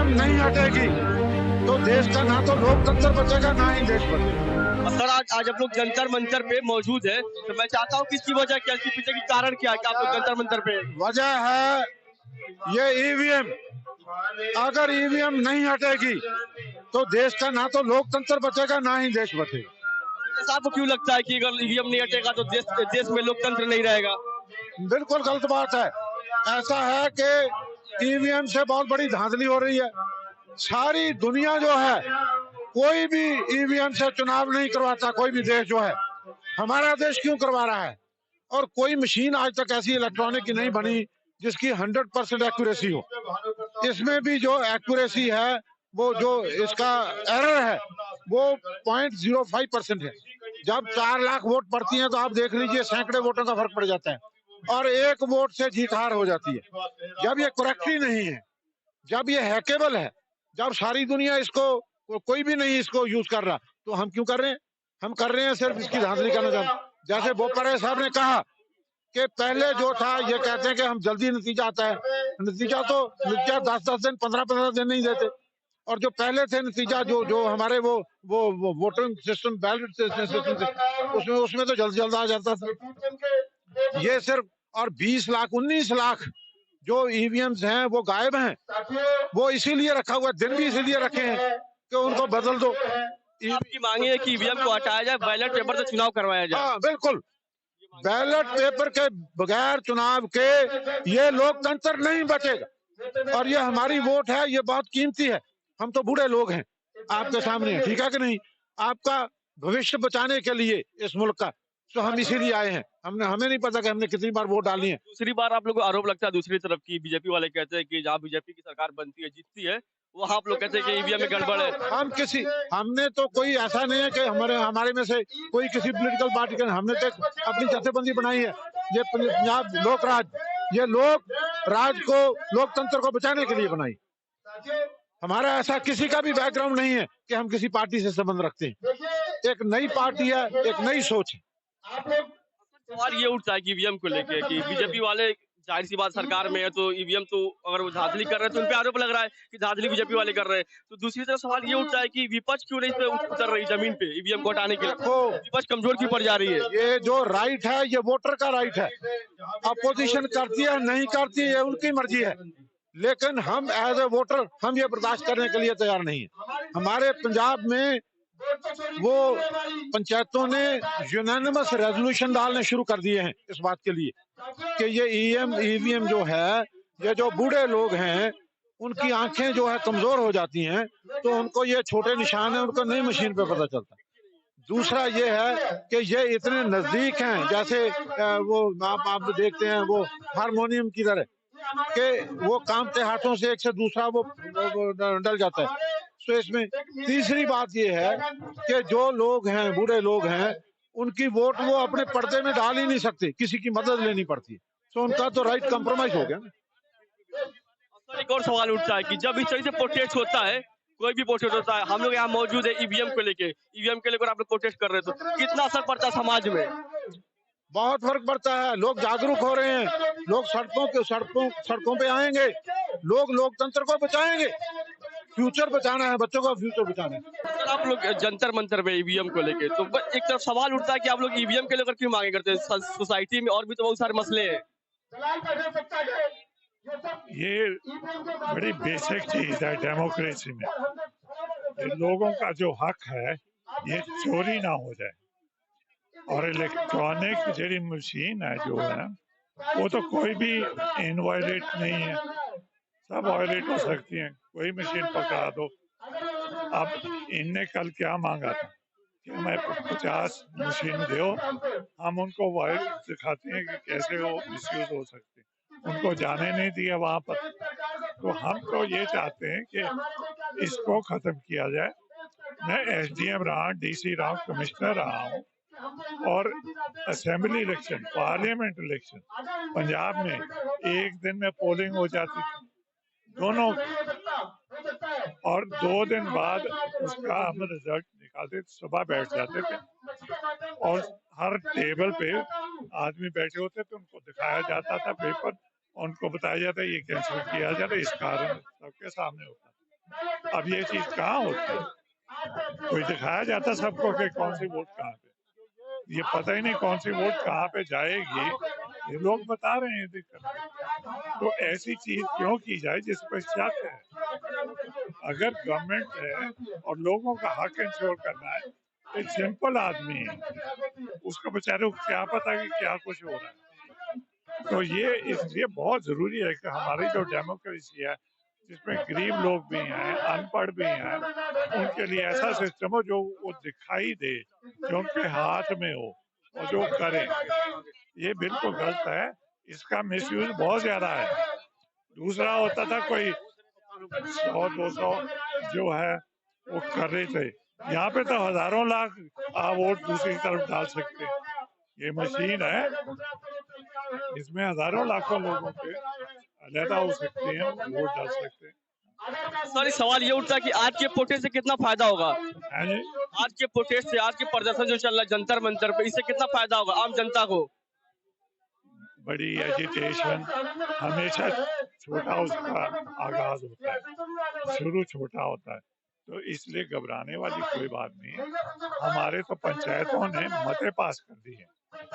EVM नहीं हटेगी तो देश का ना तो लोकतंत्र बचेगा ना ही देश बचेगा। सर आज आप लोग जंतर मंतर पे मौजूद है, तो मैं चाहता हूँ कि इसकी वजह क्या है, इसके पीछे की कारण क्या है कि आप लोग जंतर मंतर पे। वजह है ये ईवीएम। अगर ईवीएम नहीं हटेगी तो देश का ना तो लोकतंत्र बचेगा ना ही देश बचेगा। ऐसा आपको क्यों लगता है कि अगर ईवीएम नहीं हटेगा तो देश में लोकतंत्र नहीं रहेगा? बिल्कुल गलत बात है। ऐसा है कि ईवीएम से बहुत बड़ी धांधली हो रही है। सारी दुनिया जो है कोई भी ईवीएम से चुनाव नहीं करवाता, कोई भी देश जो है। हमारा देश क्यों करवा रहा है? और कोई मशीन आज तक ऐसी इलेक्ट्रॉनिक की नहीं बनी जिसकी 100% एक्यूरेसी हो। इसमें भी जो एक्यूरेसी है वो जो इसका एरर है वो 0.05% है। जब 4 लाख वोट पड़ती हैं तो आप देख लीजिए सैकड़े वोटों का फर्क पड़ जाता है और एक वोट से जीत हार हो जाती है। जब ये करेक्ट ही नहीं है, जब ये हैकेबल है, जब सारी दुनिया इसको कोई भी नहीं इसको यूज कर रहा, तो हम क्यों कर रहे हैं? हम कर रहे हैं सिर्फ इसकी धांधली का नजर। जैसे बोपारे साहब ने कहा कि पहले जो था ये कहते हैं कि हम जल्दी नतीजा आता है, नतीजा 10-10 दिन 15-15 दिन नहीं देते। और जो पहले थे नतीजा जो हमारे वो वोटिंग सिस्टम बैलेट सिस्टम थे उसमें तो जल्द जल्द आ जाता था। ये सिर्फ और 20 लाख 19 लाख जो ईवीएम्स हैं वो गायब हैं। वो इसीलिए रखा हुआ, दिन भी इसीलिए रखे हैं कि उनको बदल दो। आपकी मांग है कि ईवीएम को हटाया जाए, बैलेट पेपर से चुनाव करवाया जाए। हाँ बिल्कुल, बैलेट पेपर के बगैर चुनाव के ये लोकतंत्र नहीं बचेगा। और ये हमारी वोट है, ये बहुत कीमती है। हम तो बूढ़े लोग हैं आपके सामने, ठीक है कि नहीं? आपका भविष्य बचाने के लिए इस मुल्क का, तो हम इसीलिए आए हैं। हमें नहीं पता कि हमने कितनी बार वोट डालनी है। दूसरी बार आप लोगों को आरोप लगता है दूसरी तरफ की बीजेपी वाले कहते हैं कि जहाँ बीजेपी की सरकार बनती है जीतती है वहाँ आप लोग कहते हैं कि ईवीएम में गड़बड़ है। हमने तो कोई ऐसा नहीं है कि हमारे में से कोई किसी पॉलिटिकल पार्टी के, हमने तो अपनी जथेबंदी बनाई है। ये पंजाब लोक राज, ये लोक राज को, लोकतंत्र को बचाने के लिए बनाई। हमारा ऐसा किसी का भी बैकग्राउंड नहीं है कि हम किसी पार्टी से संबंध रखते हैं। एक नई पार्टी है, एक नई सोच है। सवाल ये उठता है कि ईवीएम को लेके कि बीजेपी वाले जाहिर सी बात सरकार में है तो ईवीएम तो अगर वो धांधली कर रहे हैं तो उन पे आरोप लग रहा है कि धांधली बीजेपी वाले कर रहे हैं। तो दूसरी तरफ सवाल ये उठता है कि विपक्ष क्यों नहीं इस पे उतर रही जमीन पे ईवीएम को हटाने के लिए? विपक्ष कमजोर क्यों पड़ जा रही है? ये जो राइट है ये वोटर का राइट है। अपोजिशन करती है नहीं करती है उनकी मर्जी है, लेकिन हम एज ए वोटर हम ये बर्दाश्त करने के लिए तैयार नहीं है। हमारे पंजाब में वो पंचायतों ने यूनानिमस रेजोल्यूशन डालने शुरू कर दिए हैं इस बात के लिए कि ये ईवीएम जो है, ये जो बूढ़े लोग हैं उनकी आंखें जो है कमजोर हो जाती हैं, तो उनको ये छोटे निशान है उनको नई मशीन पे पता चलता है। दूसरा ये है कि ये इतने नजदीक हैं, जैसे वो आप देखते हैं वो हारमोनियम की तरह कि वो कामते हाथों से एक से दूसरा वो डल जाता है। तो इसमें तीसरी बात ये है कि जो लोग हैं, बूढ़े लोग हैं, उनकी वोट वो अपने पर्दे में डाल ही नहीं सकते, किसी की मदद लेनी पड़ती है। तो उनका तो राइट कॉम्प्रोमाइज हो गया ना। एक और सवाल उठता है कि जब इस तरह से प्रोटेस्ट होता है, कोई भी प्रोटेस्ट होता है, हम लोग यहाँ मौजूद है ईवीएम को लेके, ईवीएम के लेकर आप लोग प्रोटेस्ट कर रहे हैं, तो कितना असर पड़ता है समाज में? बहुत फर्क पड़ता है। लोग जागरूक हो रहे हैं, लोग सड़कों पे आएंगे, लोग लोकतंत्र को बचाएंगे। फ्यूचर बचाना है, बच्चों का फ्यूचर बचाना है। सर आप लोग जंतर मंतर में ईवीएम को लेके, तो एक तरफ सवाल उठता है कि आप लोग ईवीएम के लेकर क्यों मांगे करते हैं? सोसाइटी में और भी तो बहुत सारे मसले हैं। ये बड़ी बेसिक चीज है डेमोक्रेसी में। ये लोगों का जो हक है ये चोरी ना हो जाए। और इलेक्ट्रॉनिक जी मशीन है जो है वो तो कोई भी इनवायलेट नहीं है, सब वायलेट हो सकती हैं। कोई मशीन पकड़ा दो। अब इनने कल क्या मांगा था कि हमें 50 मशीन दो, हम उनको वायर दिखाते हैं कि कैसे वो मिसयूज हो सकते हैं, उनको जाने नहीं दिया वहां पर। तो हम तो ये चाहते हैं कि इसको खत्म किया जाए। मैं एसडीएम रहा, डीसी रहा, कमिश्नर रहा हूँ, और assembly election, parliament election Punjab में एक दिन में पोलिंग हो जाती थी दोनों, और 2 दिन बाद उसका हम रिजल्ट निकालते, सुबह बैठ जाते थे और हर टेबल पे आदमी बैठे होते थे, उनको दिखाया जाता था पेपर, उनको बताया जाता ये कैंसिल किया जाता, इस कारण सबके सामने होता। अब ये चीज कहाँ होती है? कोई दिखाया जाता सबको कि कौन सी वोट कहाँ पे, ये पता ही नहीं कौन सी वोट कहाँ पे जाएगी, ये लोग बता रहे हैं दिक्कत। तो ऐसी चीज क्यों की जाए जिस पर शक है? अगर गवर्नमेंट है और लोगों का हक इंश्योर करना है, एक सिंपल आदमी है, उसको बेचारे को क्या पता कि क्या कुछ हो रहा है। तो ये इसलिए बहुत जरूरी है कि हमारी जो डेमोक्रेसी है, जिसमें गरीब लोग भी हैं, अनपढ़ भी हैं, उनके लिए ऐसा सिस्टम हो जो वो दिखाई दे, जो उनके हाथ में हो और जो करें। ये बिल्कुल गलत है, इसका मिसयूज बहुत ज्यादा है। दूसरा होता था कोई 100-200 जो है वो कर रहे थे, यहाँ पे तो हजारों लाख वोट दूसरी तरफ डाल सकते हैं। ये मशीन है, इसमें हजारों लाखों लोगों के अलहदा हो सकते हैं, वोट डाल सकते हैं। सर इस सवाल ये उठता है कि आज के प्रोटेस्ट से कितना फायदा होगा? हाँ जी, आज के प्रोटेस्ट से, आज के प्रदर्शन जो चल रहा है जंतर मंतर पे, इससे कितना फायदा होगा आम जनता को? बड़ी एजिटेशन हमेशा छोटा उसका आगाज होता है, शुरू छोटा होता है, तो इसलिए घबराने वाली कोई बात नहीं है। हमारे तो पंचायतों ने मते पास कर दिए हैं